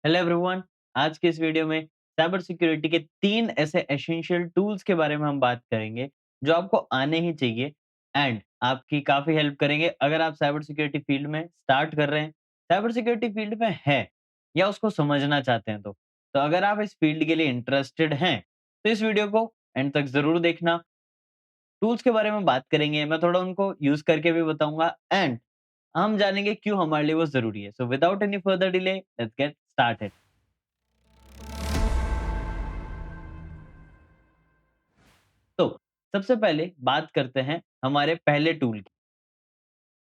Hello everyone. आज के इस वीडियो में साइबर सिक्योरिटी के 3 ऐसे एसेंशियल टूल्स के बारे में हम बात करेंगे, जो आपको आने ही चाहिए एंड आपकी काफ़ी हेल्प करेंगे अगर आप साइबर सिक्योरिटी फील्ड में स्टार्ट कर रहे हैं, साइबर सिक्योरिटी फील्ड में हैं या उसको समझना चाहते हैं तो। तो अगर आप इस फील्ड के लिए इंटरेस्टेड हैं, तो इस वीडियो को एंड तक ज़रूर देखना। टूल्स के बारे में बात करेंगे, मैं थोड़ा उनको यूज़ करके भी बताऊँगा एंड हम जानेंगे क्यों हमारे लिए वो ज़रूरी है। So without any further delay let's get started. तो सबसे पहले बात करते हैं हमारे पहले टूल की।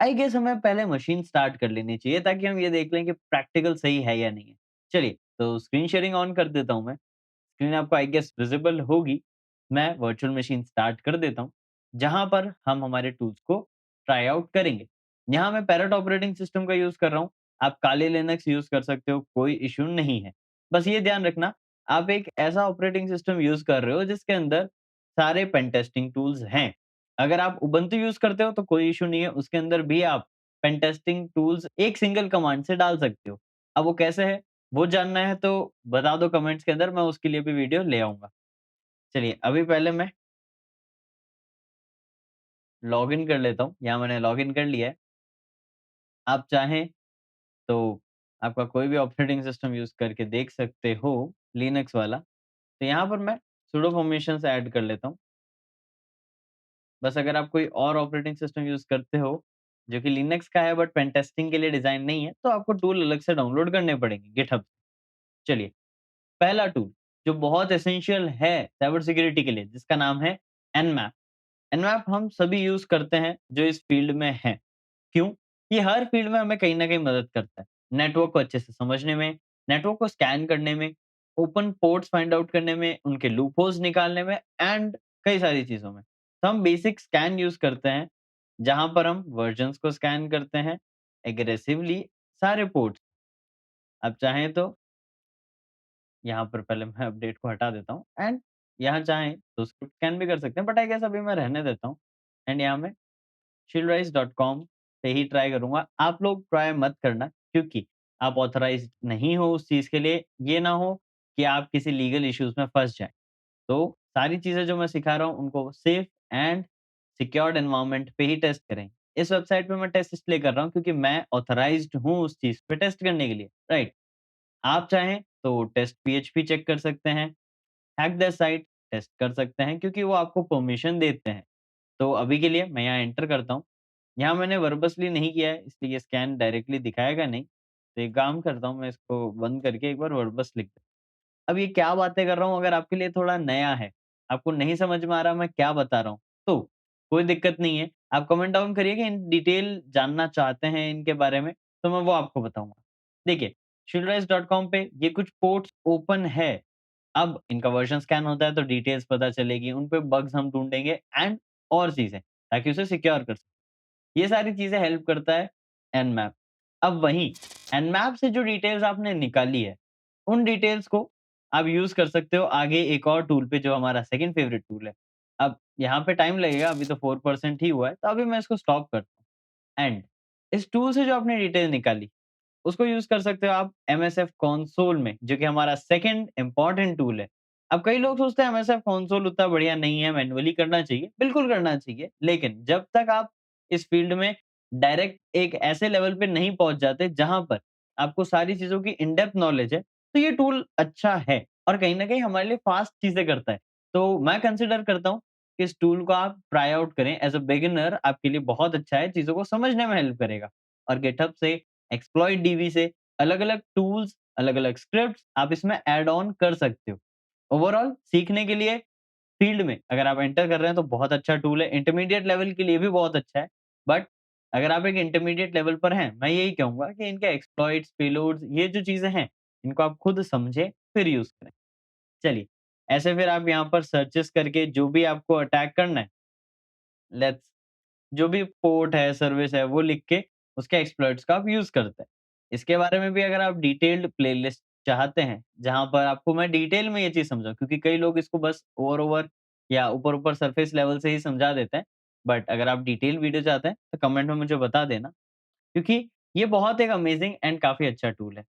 आई गेस हमें पहले मशीन स्टार्ट कर लेनी चाहिए ताकि हम ये देख लें कि प्रैक्टिकल सही है या नहीं है। चलिए, तो स्क्रीन शेयरिंग ऑन कर देता हूँ मैं। स्क्रीन आपको आई गेस विज़िबल होगी। मैं वर्चुअल मशीन स्टार्ट कर देता हूँ, जहाँ पर हम हमारे टूल्स को ट्राई आउट करेंगे। यहाँ मैं पैरेट ऑपरेटिंग सिस्टम का यूज़ कर रहा हूँ। आप काली लिनक्स यूज़ कर सकते हो, कोई इश्यू नहीं है। बस ये ध्यान रखना, आप एक ऐसा ऑपरेटिंग सिस्टम यूज़ कर रहे हो जिसके अंदर सारे पेन टेस्टिंग टूल्स हैं। अगर आप उबंटू यूज़ करते हो तो कोई इश्यू नहीं है, उसके अंदर भी आप पेन टेस्टिंग टूल्स एक सिंगल कमांड से डाल सकते हो। अब वो कैसे है, वो जानना है तो बता दो कमेंट्स के अंदर, मैं उसके लिए भी वीडियो ले आऊँगा। चलिए, अभी पहले मैं लॉगिन कर लेता हूँ। यहाँ मैंने लॉगिन कर लिया है। आप चाहें तो आपका कोई भी ऑपरेटिंग सिस्टम यूज़ करके देख सकते हो, लिनक्स वाला। तो यहाँ पर मैं सुडो परमिशंस ऐड कर लेता हूँ। बस अगर आप कोई और ऑपरेटिंग सिस्टम यूज़ करते हो, जो कि लिनक्स का है बट पेन टेस्टिंग के लिए डिज़ाइन नहीं है, तो आपको टूल अलग से डाउनलोड करने पड़ेंगे गिटहब। चलिए, पहला टूल जो बहुत एसेंशियल है साइबर सिक्योरिटी के लिए, जिसका नाम है एनमैप। एनमैप हम सभी यूज़ करते हैं जो इस फील्ड में हैं। क्यों? ये हर फील्ड में हमें कहीं न कहीं मदद करता है। नेटवर्क को अच्छे से समझने में, नेटवर्क को स्कैन करने में, ओपन पोर्ट्स फाइंड आउट करने में, उनके लूपहोल्स निकालने में एंड कई सारी चीज़ों में। तो हम बेसिक स्कैन यूज़ करते हैं, जहाँ पर हम वर्जन्स को स्कैन करते हैं एग्रेसिवली सारे पोर्ट्स। आप चाहें तो यहाँ पर पहले मैं अपडेट को हटा देता हूँ एंड यहाँ चाहें तो स्क्रिप्ट स्कैन भी कर सकते हैं, बट आई गेस अभी मैं रहने देता हूँ एंड यहाँ मैं chillrise.com से ही ट्राई करूँगा। आप लोग ट्राई मत करना, क्योंकि आप ऑथराइज़्ड नहीं हो उस चीज़ के लिए। ये ना हो कि आप किसी लीगल इश्यूज़ में फँस जाएँ। तो सारी चीज़ें जो मैं सिखा रहा हूँ उनको सेफ एंड सिक्योर्ड एनवायरनमेंट पे ही टेस्ट करें। इस वेबसाइट पे मैं टेस्ट इसलिए कर रहा हूँ क्योंकि मैं ऑथराइज़्ड हूँ उस चीज़ पे टेस्ट करने के लिए, राइट? आप चाहें तो टेस्ट पीएचपी चेक कर सकते हैं, हैक द साइट टेस्ट कर सकते हैं, क्योंकि वो आपको परमिशन देते हैं। तो अभी के लिए मैं यहाँ एंटर करता हूँ। यहाँ मैंने वर्बसली नहीं किया है, इसलिए स्कैन डायरेक्टली दिखाएगा नहीं। तो एक काम करता हूँ, मैं इसको बंद करके एक बार वर्बस लिख देता हूँ। अब ये क्या बातें कर रहा हूँ, अगर आपके लिए थोड़ा नया है, आपको नहीं समझ में आ रहा मैं क्या बता रहा हूँ, तो कोई दिक्कत नहीं है। आप कमेंट डाउन करिए कि इन डिटेल जानना चाहते हैं इनके बारे में, तो मैं वो आपको बताऊँगा। देखिए, shieldrise.com पे ये कुछ पोर्ट्स ओपन है। अब इनका वर्ज़न स्कैन होता है तो डिटेल्स पता चलेगी, उन पे बग्स हम ढूँढेंगे एंड और चीज़ें, ताकि उसे सिक्योर कर सकें। ये सारी चीज़ें हेल्प करता है एनमैप। अब वहीं एनमैप से जो डिटेल्स आपने निकाली है, उन डिटेल्स को आप यूज़ कर सकते हो आगे एक और टूल पे, जो हमारा सेकंड फेवरेट टूल है। अब यहाँ पे टाइम लगेगा, अभी तो 4% ही हुआ है, तो अभी मैं इसको स्टॉप करता हूँ एंड इस टूल से जो आपने डिटेल निकाली, उसको यूज़ कर सकते हो आप एमएसएफ कंसोल में, जो कि हमारा सेकंड इम्पोर्टेंट टूल है। अब कई लोग सोचते हैं एमएसएफ कंसोल उतना बढ़िया नहीं है, मैन्युअली करना चाहिए। बिल्कुल करना चाहिए, लेकिन जब तक आप इस फील्ड में डायरेक्ट एक ऐसे लेवल पे नहीं पहुँच जाते, जहाँ पर आपको सारी चीज़ों की इन डेप्थ नॉलेज है, तो ये टूल अच्छा है और कहीं न कहीं हमारे लिए फ़ास्ट चीज़ें करता है। तो मैं कंसिडर करता हूँ कि इस टूल को आप ट्राई आउट करें। एज़ अ बिगिनर आपके लिए बहुत अच्छा है, चीज़ों को समझने में हेल्प करेगा और गिटहब से, एक्सप्लॉइट डीबी से अलग-अलग टूल्स, अलग-अलग स्क्रिप्ट्स आप इसमें ऐड ऑन कर सकते हो। ओवरऑल सीखने के लिए फील्ड में अगर आप एंटर कर रहे हैं तो बहुत अच्छा टूल है। इंटरमीडिएट लेवल के लिए भी बहुत अच्छा है। बट अगर आप एक इंटरमीडिएट लेवल पर हैं, मैं यही कहूँगा कि इनके एक्सप्लॉइट्स, पेलोड्स, ये जो चीज़ें हैं, इनको आप खुद समझें फिर यूज़ करें। चलिए, ऐसे फिर आप यहाँ पर सर्चेस करके जो भी आपको अटैक करना है, लेट्स जो भी पोर्ट है, सर्विस है, वो लिख के उसके एक्सप्लॉइट्स का आप यूज़ करते हैं। इसके बारे में भी अगर आप डिटेल्ड प्लेलिस्ट चाहते हैं, जहाँ पर आपको मैं डिटेल में ये चीज़ समझाऊँ, क्योंकि कई लोग इसको बस ओवर-ओवर या ऊपर-ऊपर सरफेस लेवल से ही समझा देते हैं। बट अगर आप डिटेल वीडियो चाहते हैं, तो कमेंट में मुझे बता देना, क्योंकि ये बहुत एक अमेज़िंग एंड काफ़ी अच्छा टूल है।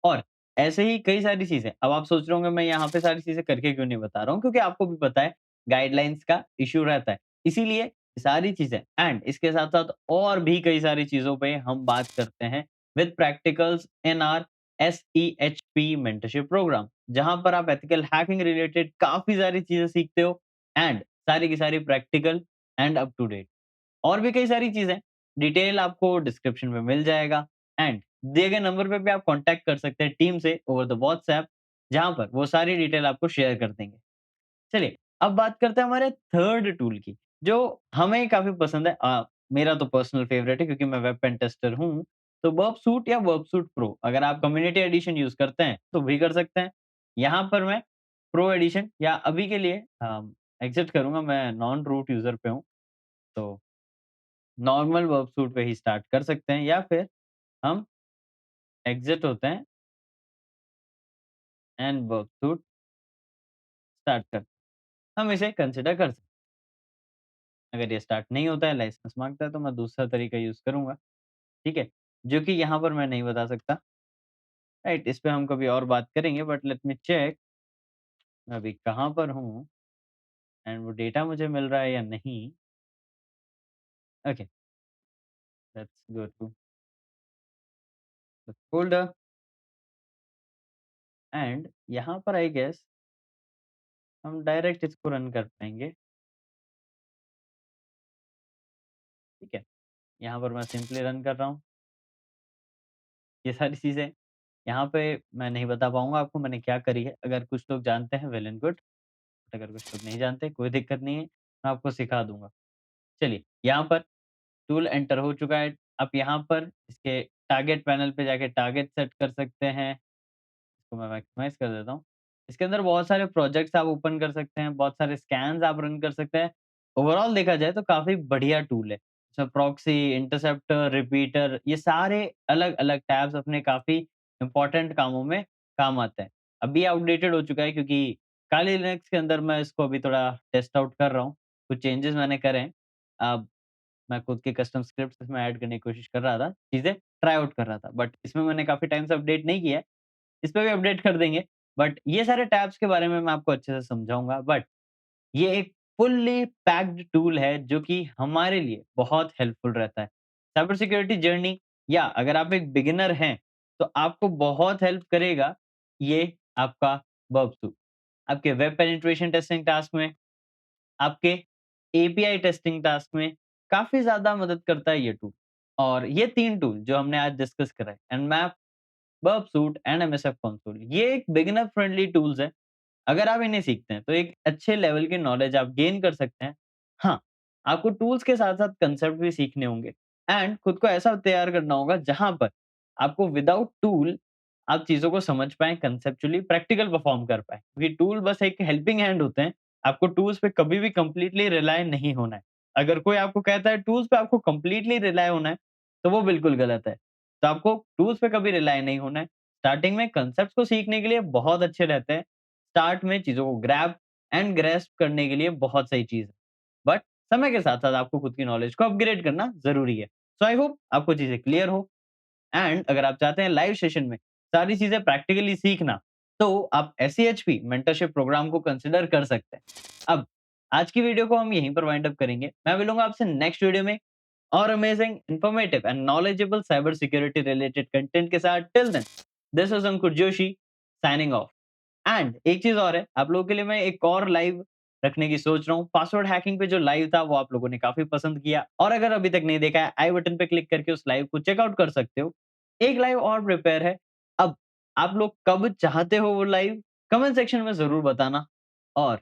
और ऐसे ही कई सारी चीज़ें। अब आप सोच रहे होंगे मैं यहाँ पे सारी चीज़ें करके क्यों नहीं बता रहा हूँ? क्योंकि आपको भी पता है गाइडलाइंस का इश्यू रहता है। इसीलिए सारी चीज़ें एंड इसके साथ-साथ और भी कई सारी चीज़ों पे हम बात करते हैं with practicals in our SEHP mentorship program, जहाँ पर आप एथिकल हैकिंग रिलेटेड काफ़ी सारी चीज़ें सीखते हो एंड सारी की सारी practical and up to date. और भी कई सारी चीज़ें, डिटेल आपको डिस्क्रिप्शन में मिल जाएगा एंड दिए गए नंबर पे भी आप कॉन्टैक्ट कर सकते हैं टीम से ओवर द व्हाट्सऐप, जहाँ पर वो सारी डिटेल आपको शेयर कर देंगे। चलिए, अब बात करते हैं हमारे थर्ड टूल की, जो हमें काफ़ी पसंद है। मेरा तो पर्सनल फेवरेट है क्योंकि मैं वेब पेन टेस्टर हूँ। तो वर्बसूट या वर्बसूट प्रो, अगर आप कम्युनिटी एडिशन यूज़ करते हैं, तो भी कर सकते हैं। यहाँ पर मैं प्रो एडिशन या अभी के लिए एग्ज़िट करूँगा, मैं नॉन रूट यूज़र पे हूँ। तो नॉर्मल वर्कसूट पे ही स्टार्ट कर सकते हैं या फिर हम एग्ज़िट होते हैं एंड वर्कसूट स्टार्ट करते हैं। हम इसे कंसिडर कर सकते हैं। अगर ये स्टार्ट नहीं होता है, लाइसेंस माँगता है, तो मैं दूसरा तरीका यूज़ करूँगा, ठीक है? जो कि यहाँ पर मैं नहीं बता सकता, राइट? इस पे हम कभी और बात करेंगे बट लेट मी चेक मैं अभी कहाँ पर हूँ एंड वो डेटा मुझे मिल रहा है या नहीं। Okay, let's go to the folder and यहाँ पर आई गेस हम डायरेक्ट इसको रन कर पाएँगे, ठीक है? यहाँ पर मैं सिंपली रन कर रहा हूँ। ये सारी चीज़ें यहाँ पे मैं नहीं बता पाऊँगा आपको मैंने क्या करी है। अगर कुछ लोग जानते हैं वेल एंड गुड, अगर कुछ लोग नहीं जानते कोई दिक्कत नहीं है, मैं आपको सिखा दूँगा। चलिए, यहाँ पर टूल एंटर हो चुका है। आप यहाँ पर इसके टारगेट पैनल पे जाके टारगेट सेट कर सकते हैं। इसको मैं मैक्सिमाइज़ कर देता हूँ। इसके अंदर बहुत सारे प्रोजेक्ट्स आप ओपन कर सकते हैं, बहुत सारे स्कैन्स आप रन कर सकते हैं। ओवरऑल देखा जाए तो काफ़ी बढ़िया टूल है। इसमें प्रॉक्सी, इंटरसेप्टर, रिपीटर ये सारे अलग-अलग टैब्स अपने काफ़ी इम्पोर्टेंट कामों में काम आते हैं। अभी आउटडेटेड हो चुका है क्योंकि काली लिनक्स के अंदर मैं इसको अभी थोड़ा टेस्ट आउट कर रहा हूँ। कुछ चेंजेज़ मैंने करे हैं। अब मैं खुद के कस्टम स्क्रिप्ट्स इसमें ऐड करने की कोशिश कर रहा था, चीज़ें ट्राई आउट कर रहा था। बट इसमें मैंने काफ़ी टाइम से अपडेट नहीं किया है। इस पे भी अपडेट कर देंगे। बट ये सारे टैब्स के बारे में मैं आपको अच्छे से समझाऊँगा। बट ये एक फुल्ली पैक्ड टूल है जो कि हमारे लिए बहुत हेल्पफुल रहता है। साइबर सिक्योरिटी जर्नी या अगर आप एक बिगिनर हैं, तो आपको बहुत हेल्प करेगा ये आपका वर्कफ़्लो। आपके वेब पेनिट्रेशन टेस्टिंग टास्क में, आपके एपीआई टेस्टिंग टास्क में काफ़ी ज़्यादा मदद करता है ये टूल। और ये 3 टूल जो हमने आज डिस्कस करा है, एनमैप, बर्बसूट एंड एमएसएफ कंसोल, ये एक बिगिनर फ्रेंडली टूल्स हैं। अगर आप इन्हें सीखते हैं, तो एक अच्छे लेवल की नॉलेज आप गेन कर सकते हैं। हाँ, आपको टूल्स के साथ-साथ कांसेप्ट भी सीखने होंगे एंड खुद को ऐसा तैयार करना होगा जहाँ पर आपको विदाउट टूल आप चीज़ों को समझ पाएँ, कांसेप्चुअली प्रैक्टिकल परफॉर्म कर पाएँ। क्योंकि टूल बस एक हेल्पिंग हैंड होते हैं, आपको टूल्स पे कभी भी कंप्लीटली रिलाय नहीं होना है। अगर कोई आपको कहता है टूल्स पे आपको कंप्लीटली रिलाय होना है, तो वो बिल्कुल गलत है। तो आपको टूल्स पे कभी रिलाय नहीं होना है। स्टार्टिंग में कांसेप्ट्स को सीखने के लिए बहुत अच्छे रहते हैं। स्टार्ट में चीज़ों को ग्रैब एंड ग्रैस्प करने के लिए बहुत सही चीज़ है। बट समय के साथ-साथ आपको खुद की नॉलेज को अपग्रेड करना ज़रूरी है। सो आई होप आपको चीज़ें क्लियर हो एंड अगर आप चाहते हैं लाइव सेशन में सारी चीज़ें प्रैक्टिकली सीखना, तो आप एसईएचपी मेंटरशिप प्रोग्राम को कंसीडर कर सकते हैं। अब आज की वीडियो को हम यहीं पर वाइंड अप करेंगे। मैं मिलूँगा आपसे नेक्स्ट वीडियो में और amazing, informative and knowledgeable cyber security related content के साथ। Till then, this is Ankur Joshi signing off. And एक चीज़ और है, आप लोगों के लिए मैं एक और लाइव रखने की सोच रहा हूँ। पासवर्ड हैकिंग पे जो लाइव था वो आप लोगों ने काफ़ी पसंद किया और अगर अभी तक नहीं देखा है, आई बटन पे क्लिक करके उस लाइव को चेक आउट कर सकते हो। एक लाइव और प्रिपेयर है। अब आप लोग कब चाहते हो वो लाइव? कमेंट सेक्शन में ज़रूर बताना और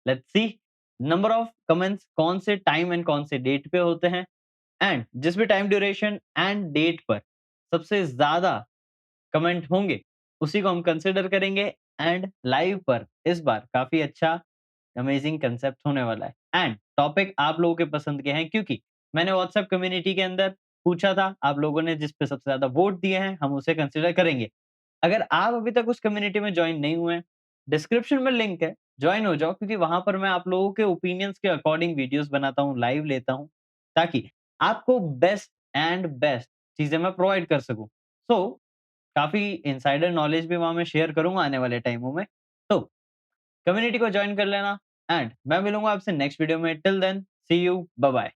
let's see number of comments कौन से टाइम एंड कौन से डेट पे होते हैं एंड जिस भी टाइम ड्यूरेशन एंड डेट पर सबसे ज़्यादा कमेंट होंगे, उसी को हम कंसीडर करेंगे एंड लाइव पर इस बार काफ़ी अच्छा अमेजिंग कांसेप्ट होने वाला है एंड टॉपिक आप लोगों के पसंद के हैं क्योंकि मैंने व्हाट्सएप कम्युनिटी के अंदर पूछा था, आप लोगों ने जिस पे सबसे ज़्यादा वोट दिए हैं, हम उसे कंसीडर करेंगे। अगर आप अभी तक उस कम्युनिटी में जॉइन नहीं हुए हैं, डिस्क्रिप्शन में लिंक है, जॉइन हो जाओ क्योंकि वहाँ पर मैं आप लोगों के ओपिनियंस के अकॉर्डिंग वीडियोज़ बनाता हूँ, लाइव लेता हूँ, ताकि आपको बेस्ट एंड बेस्ट चीज़ें मैं प्रोवाइड कर सकूँ। सो काफ़ी इनसाइडर नॉलेज भी वहाँ मैं शेयर करूँगा आने वाले टाइमों में। तो कम्युनिटी को जॉइन कर लेना एंड मैं मिलूँगा आपसे नेक्स्ट वीडियो में। Till then see you, bye bye.